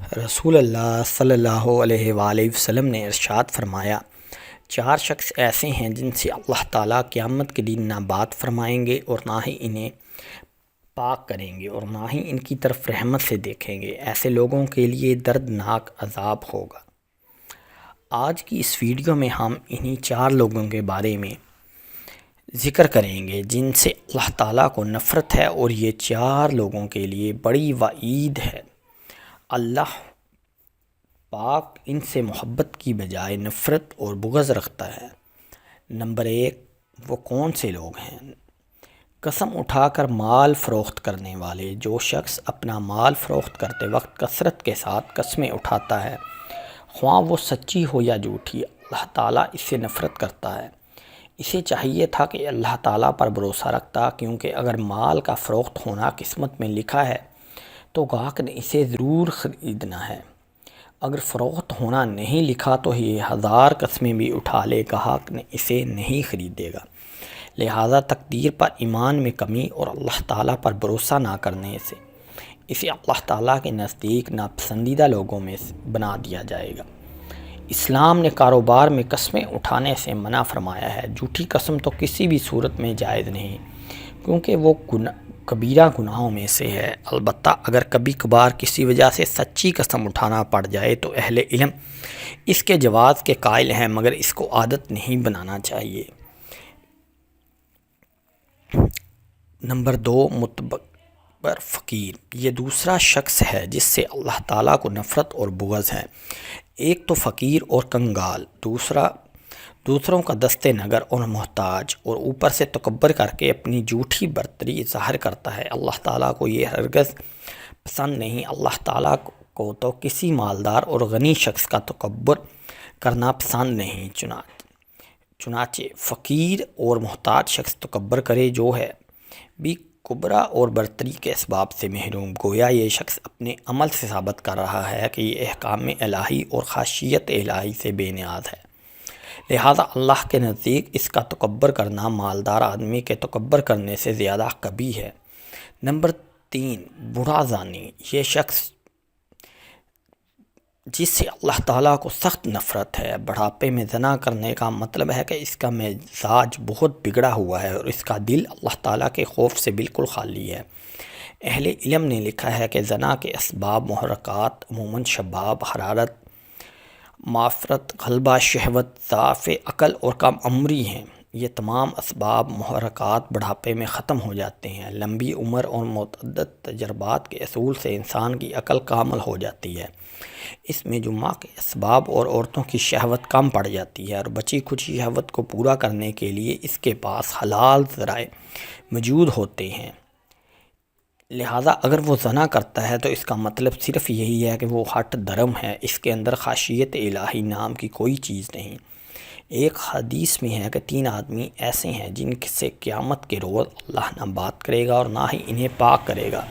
رسول اللہ صلی اللہ علیہ وآلہ وسلم نے ارشاد فرمایا، 4 شخص ایسے ہیں جن سے اللہ تعالیٰ قیامت کے دن نہ بات فرمائیں گے اور نہ ہی انہیں پاک کریں گے اور نہ ہی ان کی طرف رحمت سے دیکھیں گے۔ ایسے لوگوں کے لیے دردناک عذاب ہوگا۔ آج کی اس ویڈیو میں ہم انہی 4 لوگوں کے بارے میں ذکر کریں گے جن سے اللہ تعالیٰ کو نفرت ہے، اور یہ 4 لوگوں کے لیے بڑی وعید ہے۔ اللہ پاک ان سے محبت کی بجائے نفرت اور بغض رکھتا ہے۔ نمبر 1، وہ کون سے لوگ ہیں؟ قسم اٹھا کر مال فروخت کرنے والے۔ جو شخص اپنا مال فروخت کرتے وقت کثرت کے ساتھ قسمیں اٹھاتا ہے، خواہ وہ سچی ہو یا جھوٹی، اللہ تعالیٰ اس سے نفرت کرتا ہے۔ اسے چاہیے تھا کہ اللہ تعالیٰ پر بھروسہ رکھتا، کیونکہ اگر مال کا فروخت ہونا قسمت میں لکھا ہے تو گاہک نے اسے ضرور خریدنا ہے۔ اگر فروخت ہونا نہیں لکھا تو یہ 1000 قسمیں بھی اٹھا لے، گاہک نے اسے نہیں خریدے گا۔ لہذا تقدیر پر ایمان میں کمی اور اللہ تعالیٰ پر بھروسہ نہ کرنے سے اسے اللہ تعالیٰ کے نزدیک ناپسندیدہ لوگوں میں بنا دیا جائے گا۔ اسلام نے کاروبار میں قسمیں اٹھانے سے منع فرمایا ہے۔ جھوٹی قسم تو کسی بھی صورت میں جائز نہیں، کیونکہ وہ کبیرہ گناہوں میں سے ہے۔ البتہ اگر کبھی کبھار کسی وجہ سے سچی قسم اٹھانا پڑ جائے تو اہل علم اس کے جواز کے قائل ہیں، مگر اس کو عادت نہیں بنانا چاہیے۔ نمبر 2، متکبر فقیر۔ یہ دوسرا شخص ہے جس سے اللہ تعالیٰ کو نفرت اور بغض ہے۔ ایک تو فقیر اور کنگال، دوسروں کا دست نگر اور محتاج، اور اوپر سے تکبر کر کے اپنی جھوٹی برتری ظاہر کرتا ہے۔ اللہ تعالیٰ کو یہ ہرگز پسند نہیں۔ اللہ تعالیٰ کو تو کسی مالدار اور غنی شخص کا تکبر کرنا پسند نہیں۔ چنانچہ فقیر اور محتاج شخص تکبر کرے جو ہے بھی کبرا اور برتری کے اسباب سے محروم، گویا یہ شخص اپنے عمل سے ثابت کر رہا ہے کہ یہ احکام الہی اور خاصیت الہی سے بے نیاز ہے۔ لہذا اللہ کے نزدیک اس کا تکبر کرنا مالدار آدمی کے تکبر کرنے سے زیادہ قبیح ہے۔ نمبر 3، بوڑھا زانی۔ یہ شخص جس سے اللہ تعالیٰ کو سخت نفرت ہے۔ بڑھاپے میں زنا کرنے کا مطلب ہے کہ اس کا مزاج بہت بگڑا ہوا ہے اور اس کا دل اللہ تعالیٰ کے خوف سے بالکل خالی ہے۔ اہل علم نے لکھا ہے کہ زنا کے اسباب محرکات عموماً شباب، حرارت، معافرت، غلبہ شہوت، ضعف عقل اور کم عمری ہیں۔ یہ تمام اسباب محرکات بڑھاپے میں ختم ہو جاتے ہیں۔ لمبی عمر اور متعدد تجربات کے اصول سے انسان کی عقل کامل ہو جاتی ہے۔ اس میں جمعہ کے اسباب اور عورتوں کی شہوت کم پڑ جاتی ہے، اور بچی کچھ شہوت کو پورا کرنے کے لیے اس کے پاس حلال ذرائع موجود ہوتے ہیں۔ لہذا اگر وہ زنا کرتا ہے تو اس کا مطلب صرف یہی ہے کہ وہ ہٹ درم ہے، اس کے اندر خاصیت الہی نام کی کوئی چیز نہیں۔ ایک حدیث میں ہے کہ 3 آدمی ایسے ہیں جن سے قیامت کے روز اللہ نہ بات کرے گا اور نہ ہی انہیں پاک کرے گا،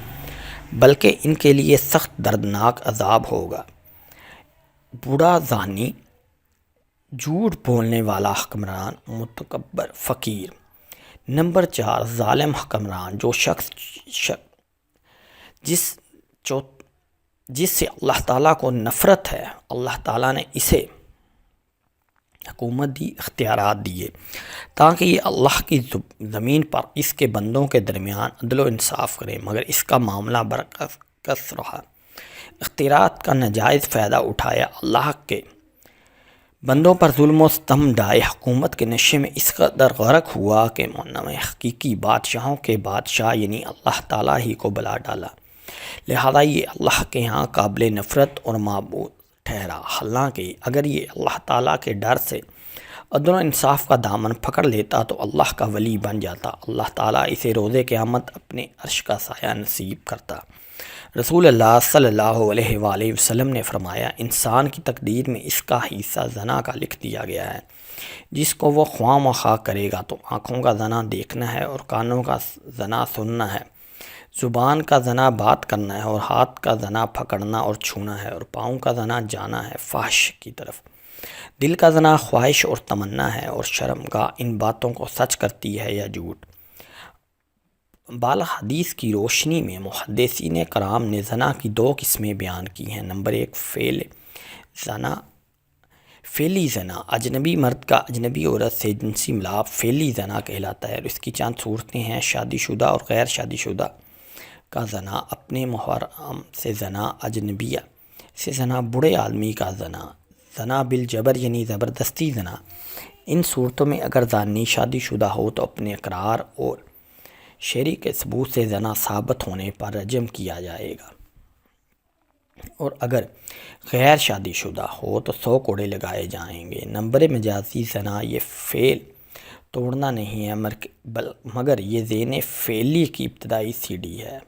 بلکہ ان کے لیے سخت دردناک عذاب ہوگا۔ بوڑھا زانی، جھوٹ بولنے والا حکمران، متکبر فقیر۔ نمبر 4، ظالم حکمران۔ جو شخص جس سے اللہ تعالیٰ کو نفرت ہے، اللہ تعالیٰ نے اسے حکومت دی، اختیارات دیے تاکہ یہ اللہ کی زمین پر اس کے بندوں کے درمیان عدل و انصاف کرے، مگر اس کا معاملہ برعکس رہا۔ اختیارات کا ناجائز فائدہ اٹھایا، اللہ کے بندوں پر ظلم و ستم ڈھائے، حکومت کے نشے میں اس قدر غرق ہوا کہ منع حقیقی بادشاہوں کے بادشاہ یعنی اللہ تعالیٰ ہی کو بلا ڈالا۔ لہذا یہ اللہ کے ہاں قابل نفرت اور معبود ٹھہرا۔ حالانکہ اگر یہ اللہ تعالیٰ کے ڈر سے عدل و انصاف کا دامن پکڑ لیتا تو اللہ کا ولی بن جاتا، اللہ تعالیٰ اسے روز قیامت اپنے عرش کا سایہ نصیب کرتا۔ رسول اللہ صلی اللہ علیہ وآلہ وسلم نے فرمایا، انسان کی تقدیر میں اس کا حصہ زنا کا لکھ دیا گیا ہے۔ جس کو وہ خواہ مخواہ کرے گا تو آنکھوں کا زنا دیکھنا ہے اور کانوں کا زنا سننا ہے، زبان کا زنا بات کرنا ہے اور ہاتھ کا زنا پکڑنا اور چھونا ہے، اور پاؤں کا زنا جانا ہے فحش کی طرف۔ دل کا زنا خواہش اور تمنا ہے، اور شرمگاہ ان باتوں کو سچ کرتی ہے یا جھوٹ۔ بالا حدیث کی روشنی میں محدثین کرام نے زنا کی دو قسمیں بیان کی ہیں۔ نمبر ایک فعلی زنا، اجنبی مرد کا اجنبی عورت سے جنسی ملاپ فعلی زنا کہلاتا ہے، اور اس کی چند صورتیں ہیں: شادی شدہ اور غیر شادی شدہ کا زنا، اپنے محرم سے زنا، اجنبیہ سے زنا، بوڑھے آدمی کا زنا، زنا بالجبر یعنی زبردستی زنا۔ ان صورتوں میں اگر زانی شادی شدہ ہو تو اپنے اقرار اور شرعی کے ثبوت سے زنا ثابت ہونے پر رجم کیا جائے گا، اور اگر غیر شادی شدہ ہو تو 100 کوڑے لگائے جائیں گے۔ نمبر مجازی زنا یہ فعل توڑنا نہیں ہے، مگر یہ ذہن فعلی کی ابتدائی سیڑھی ہے۔